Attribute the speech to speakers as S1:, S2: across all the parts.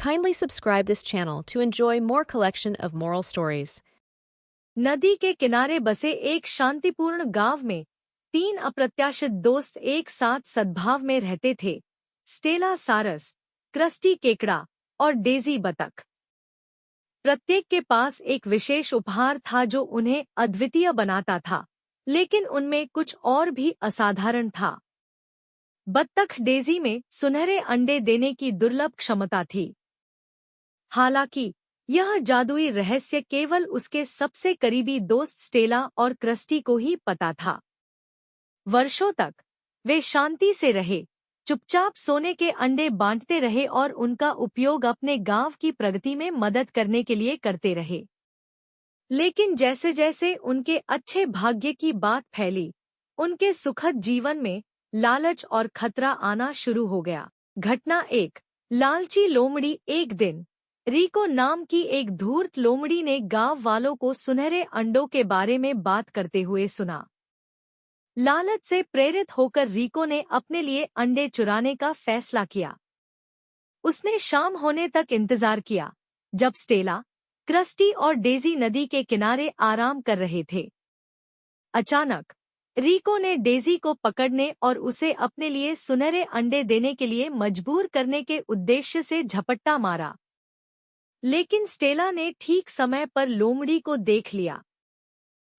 S1: Kindly subscribe this channel to enjoy more collection of moral stories.
S2: नदी के किनारे बसे एक शांतिपूर्ण गांव में 3 अप्रत्याशित दोस्त एक साथ सद्भाव में रहते थे। स्टेला सारस, क्रस्टी केकड़ा और डेजी बतख। प्रत्येक के पास एक विशेष उपहार था जो उन्हें अद्वितीय बनाता था, लेकिन उनमें कुछ और भी असाधारण था। बत्तख डेजी में सुनहरे अंडे देने की दुर्लभ क्षमता थी। हालांकि यह जादुई रहस्य केवल उसके सबसे करीबी दोस्त स्टेला और क्रस्टी को ही पता था। वर्षों तक वे शांति से रहे, चुपचाप सोने के अंडे बांटते रहे और उनका उपयोग अपने गांव की प्रगति में मदद करने के लिए करते रहे। लेकिन जैसे जैसे उनके अच्छे भाग्य की बात फैली, उनके सुखद जीवन में लालच और खतरा आना शुरू हो गया। घटना 1। लालची लोमड़ी। एक दिन रिको नाम की एक धूर्त लोमड़ी ने गांव वालों को सुनहरे अंडों के बारे में बात करते हुए सुना। लालच से प्रेरित होकर रिको ने अपने लिए अंडे चुराने का फैसला किया। उसने शाम होने तक इंतजार किया, जब स्टेला, क्रस्टी और डेजी नदी के किनारे आराम कर रहे थे। अचानक रिको ने डेजी को पकड़ने और उसे अपने लिए सुनहरे अंडे देने के लिए मजबूर करने के उद्देश्य से झपट्टा मारा। लेकिन स्टेला ने ठीक समय पर लोमड़ी को देख लिया।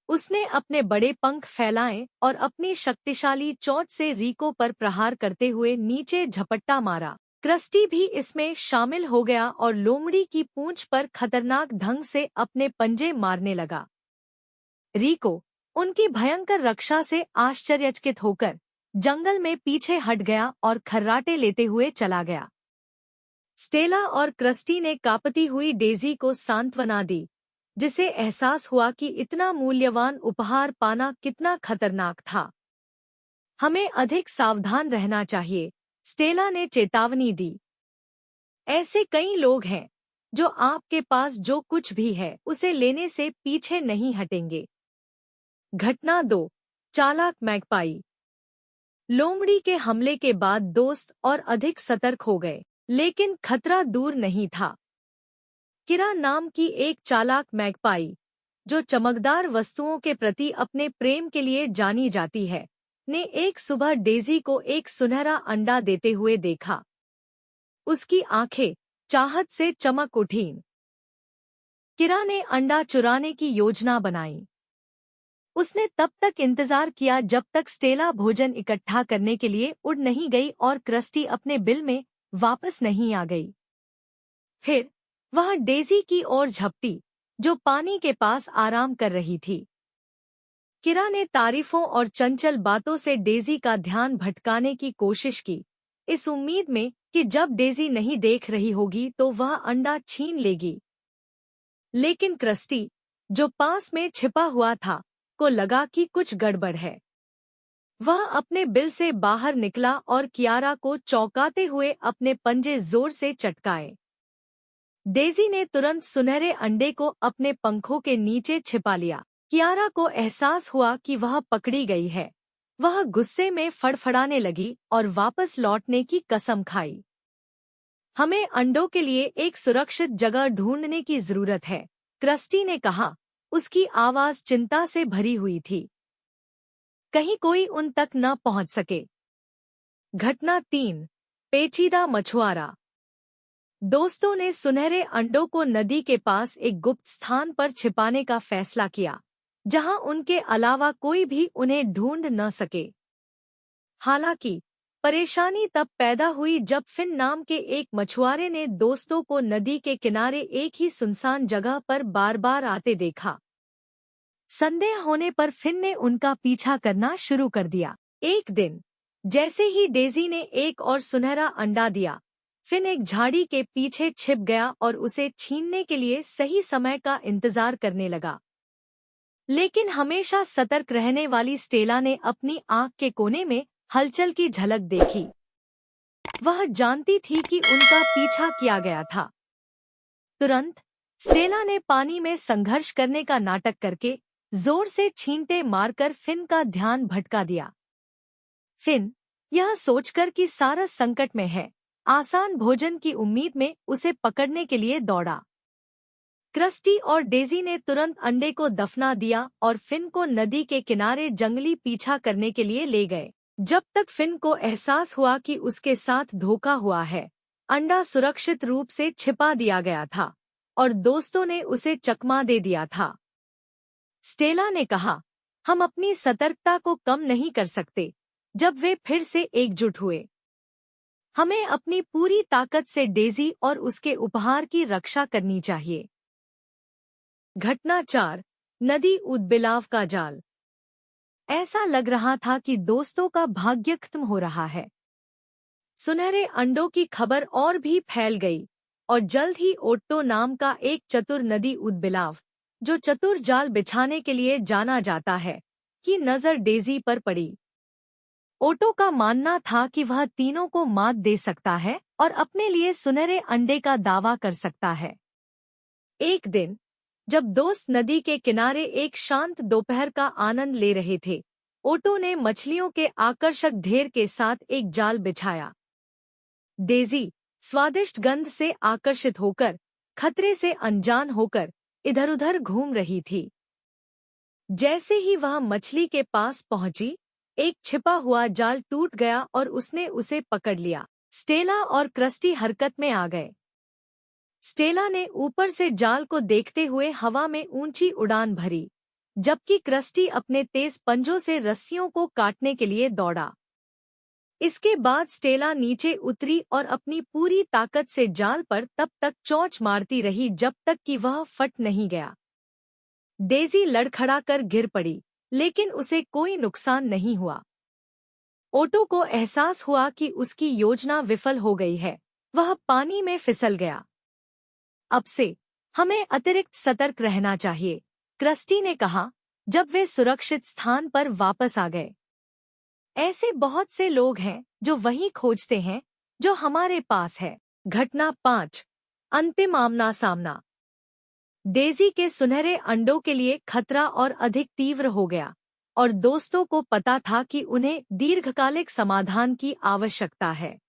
S2: उसने अपने बड़े पंख फैलाए और अपनी शक्तिशाली चोंच से रिको पर प्रहार करते हुए नीचे झपट्टा मारा। क्रस्टी भी इसमें शामिल हो गया और लोमड़ी की पूंछ पर खतरनाक ढंग से अपने पंजे मारने लगा। रिको उनकी भयंकर रक्षा से आश्चर्यचकित होकर जंगल में पीछे हट गया और खर्राटे लेते हुए चला गया। स्टेला और क्रस्टी ने कांपती हुई डेजी को सांत्वना दी, जिसे एहसास हुआ कि इतना मूल्यवान उपहार पाना कितना खतरनाक था। हमें अधिक सावधान रहना चाहिए, स्टेला ने चेतावनी दी। ऐसे कई लोग हैं जो आपके पास जो कुछ भी है उसे लेने से पीछे नहीं हटेंगे। घटना 2। चालाक मैगपाई। लोमड़ी के हमले के बाद दोस्त और अधिक सतर्क हो गए, लेकिन खतरा दूर नहीं था। किरा नाम की एक चालाक मैगपाई, जो चमकदार वस्तुओं के प्रति अपने प्रेम के लिए जानी जाती है, ने एक सुबह डेजी को एक सुनहरा अंडा देते हुए देखा। उसकी आंखें चाहत से चमक उठीं। किरा ने अंडा चुराने की योजना बनाई। उसने तब तक इंतजार किया जब तक स्टेला भोजन इकट्ठा करने के लिए उड़ नहीं गई और क्रस्टी अपने बिल में वापस नहीं आ गई। फिर वह डेजी की ओर झपटी, जो पानी के पास आराम कर रही थी। किरा ने तारीफों और चंचल बातों से डेजी का ध्यान भटकाने की कोशिश की, इस उम्मीद में कि जब डेजी नहीं देख रही होगी तो वह अंडा छीन लेगी। लेकिन क्रस्टी, जो पास में छिपा हुआ था, को लगा कि कुछ गड़बड़ है। वह अपने बिल से बाहर निकला और कियारा को चौंकाते हुए अपने पंजे जोर से चटकाए। डेजी ने तुरंत सुनहरे अंडे को अपने पंखों के नीचे छिपा लिया। कियारा को एहसास हुआ कि वह पकड़ी गई है। वह गुस्से में फड़फड़ाने लगी और वापस लौटने की कसम खाई। हमें अंडों के लिए एक सुरक्षित जगह ढूंढने की जरूरत है, क्रस्टी ने कहा। उसकी आवाज चिंता से भरी हुई थी, कहीं कोई उन तक न पहुंच सके। घटना 3। पेचीदा मछुआरा। दोस्तों ने सुनहरे अंडों को नदी के पास एक गुप्त स्थान पर छिपाने का फैसला किया, जहां उनके अलावा कोई भी उन्हें ढूंढ न सके। हालांकि परेशानी तब पैदा हुई जब फिन नाम के एक मछुआरे ने दोस्तों को नदी के किनारे एक ही सुनसान जगह पर बार बार आते देखा। संदेह होने पर फिन ने उनका पीछा करना शुरू कर दिया। एक दिन जैसे ही डेजी ने एक और सुनहरा अंडा दिया, फिन एक झाड़ी के पीछे छिप गया और उसे छीनने के लिए सही समय का इंतजार करने लगा। लेकिन हमेशा सतर्क रहने वाली स्टेला ने अपनी आंख के कोने में हलचल की झलक देखी। वह जानती थी कि उनका पीछा किया गया था। तुरंत स्टेला ने पानी में संघर्ष करने का नाटक करके जोर से छींटे मारकर फिन का ध्यान भटका दिया। फिन, यह सोचकर कि सारस संकट में है, आसान भोजन की उम्मीद में उसे पकड़ने के लिए दौड़ा। क्रस्टी और डेजी ने तुरंत अंडे को दफना दिया और फिन को नदी के किनारे जंगली पीछा करने के लिए ले गए। जब तक फिन को एहसास हुआ कि उसके साथ धोखा हुआ है, अंडा सुरक्षित रूप से छिपा दिया गया था और दोस्तों ने उसे चकमा दे दिया था। स्टेला ने कहा, हम अपनी सतर्कता को कम नहीं कर सकते। जब वे फिर से एकजुट हुए, हमें अपनी पूरी ताकत से डेजी और उसके उपहार की रक्षा करनी चाहिए। घटना 4, नदी उदबिलाव का जाल। ऐसा लग रहा था कि दोस्तों का भाग्य खत्म हो रहा है। सुनहरे अंडों की खबर और भी फैल गई और जल्द ही ओट्टो नाम का एक चतुर नदी उदबिलाव, जो चतुर जाल बिछाने के लिए जाना जाता है, की नजर डेजी पर पड़ी। ओटो का मानना था कि वह तीनों को मात दे सकता है और अपने लिए सुनहरे अंडे का दावा कर सकता है। एक दिन, जब दोस्त नदी के किनारे एक शांत दोपहर का आनंद ले रहे थे, ओटो ने मछलियों के आकर्षक ढेर के साथ एक जाल बिछाया। डेजी, स्वादिष्ट गंध से आकर्षित होकर, खतरे से अनजान होकर, इधर-उधर घूम रही थी। जैसे ही वह मछली के पास पहुंची, एक छिपा हुआ जाल टूट गया और उसने उसे पकड़ लिया। स्टेला और क्रस्टी हरकत में आ गए। स्टेला ने ऊपर से जाल को देखते हुए हवा में ऊंची उड़ान भरी, जबकि क्रस्टी अपने तेज पंजों से रस्सियों को काटने के लिए दौड़ा। इसके बाद स्टेला नीचे उतरी और अपनी पूरी ताकत से जाल पर तब तक चोंच मारती रही जब तक कि वह फट नहीं गया। डेजी लड़खड़ाकर गिर पड़ी, लेकिन उसे कोई नुकसान नहीं हुआ। ओटो को एहसास हुआ कि उसकी योजना विफल हो गई है। वह पानी में फिसल गया। अब से हमें अतिरिक्त सतर्क रहना चाहिए, क्रस्टी ने कहा, जब वे सुरक्षित स्थान पर वापस आ गए। ऐसे बहुत से लोग हैं जो वही खोजते हैं जो हमारे पास है। घटना 5, अंतिम आमना सामना। डेजी के सुनहरे अंडों के लिए खतरा और अधिक तीव्र हो गया और दोस्तों को पता था कि उन्हें दीर्घकालिक समाधान की आवश्यकता है।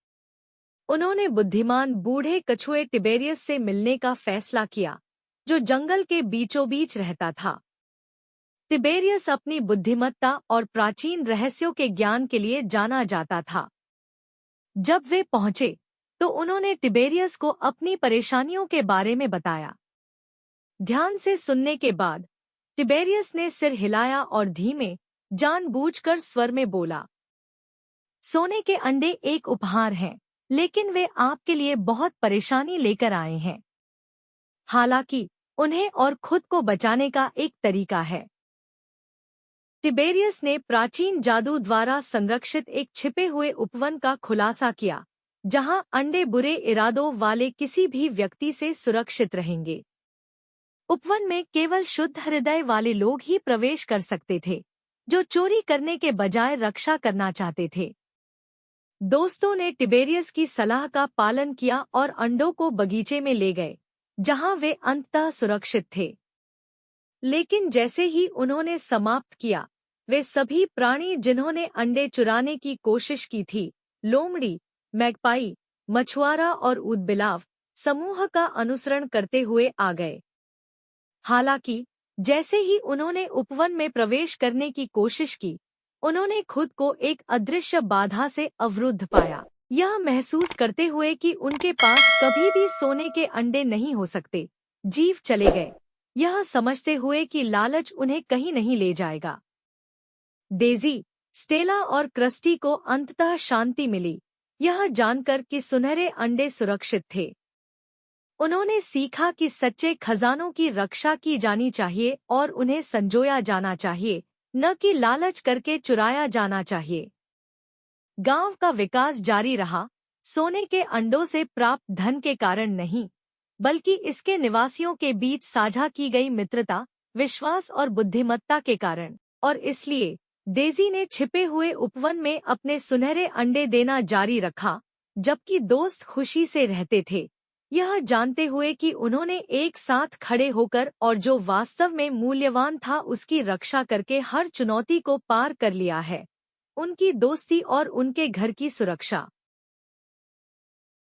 S2: उन्होंने बुद्धिमान बूढ़े कछुए टिबेरियस से मिलने का फैसला किया, जो जंगल के बीचों बीच रहता था। टिबेरियस अपनी बुद्धिमत्ता और प्राचीन रहस्यों के ज्ञान के लिए जाना जाता था। जब वे पहुंचे, तो उन्होंने टिबेरियस को अपनी परेशानियों के बारे में बताया। ध्यान से सुनने के बाद टिबेरियस ने सिर हिलाया और धीमे, जानबूझकर स्वर में बोला, सोने के अंडे एक उपहार हैं, लेकिन वे आपके लिए बहुत परेशानी लेकर आए हैं। हालांकि उन्हें और खुद को बचाने का एक तरीका है। टिबेरियस ने प्राचीन जादू द्वारा संरक्षित एक छिपे हुए उपवन का खुलासा किया, जहां अंडे बुरे इरादों वाले किसी भी व्यक्ति से सुरक्षित रहेंगे। उपवन में केवल शुद्ध हृदय वाले लोग ही प्रवेश कर सकते थे, जो चोरी करने के बजाय रक्षा करना चाहते थे। दोस्तों ने टिबेरियस की सलाह का पालन किया और अंडों को बगीचे में ले गए, जहां वे अंततः सुरक्षित थे। लेकिन जैसे ही उन्होंने समाप्त किया, वे सभी प्राणी जिन्होंने अंडे चुराने की कोशिश की थी, लोमड़ी, मैगपाई, मछुआरा और ऊदबिलाव, समूह का अनुसरण करते हुए आ गए। हालांकि जैसे ही उन्होंने उपवन में प्रवेश करने की कोशिश की, उन्होंने खुद को एक अदृश्य बाधा से अवरुद्ध पाया। यह महसूस करते हुए कि उनके पास कभी भी सोने के अंडे नहीं हो सकते, जीव चले गए, यह समझते हुए कि लालच उन्हें कहीं नहीं ले जाएगा। डेजी, स्टेला और क्रस्टी को अंततः शांति मिली, यह जानकर कि सुनहरे अंडे सुरक्षित थे। उन्होंने सीखा कि सच्चे खजानों की रक्षा की जानी चाहिए और उन्हें संजोया जाना चाहिए, न कि लालच करके चुराया जाना चाहिए। गांव का विकास जारी रहा, सोने के अंडों से प्राप्त धन के कारण नहीं, बल्कि इसके निवासियों के बीच साझा की गई मित्रता, विश्वास और बुद्धिमत्ता के कारण। और इसलिए डेजी ने छिपे हुए उपवन में अपने सुनहरे अंडे देना जारी रखा, जबकि दोस्त खुशी से रहते थे, यह जानते हुए कि उन्होंने एक साथ खड़े होकर और जो वास्तव में मूल्यवान था उसकी रक्षा करके हर चुनौती को पार कर लिया है, उनकी दोस्ती और उनके घर की सुरक्षा।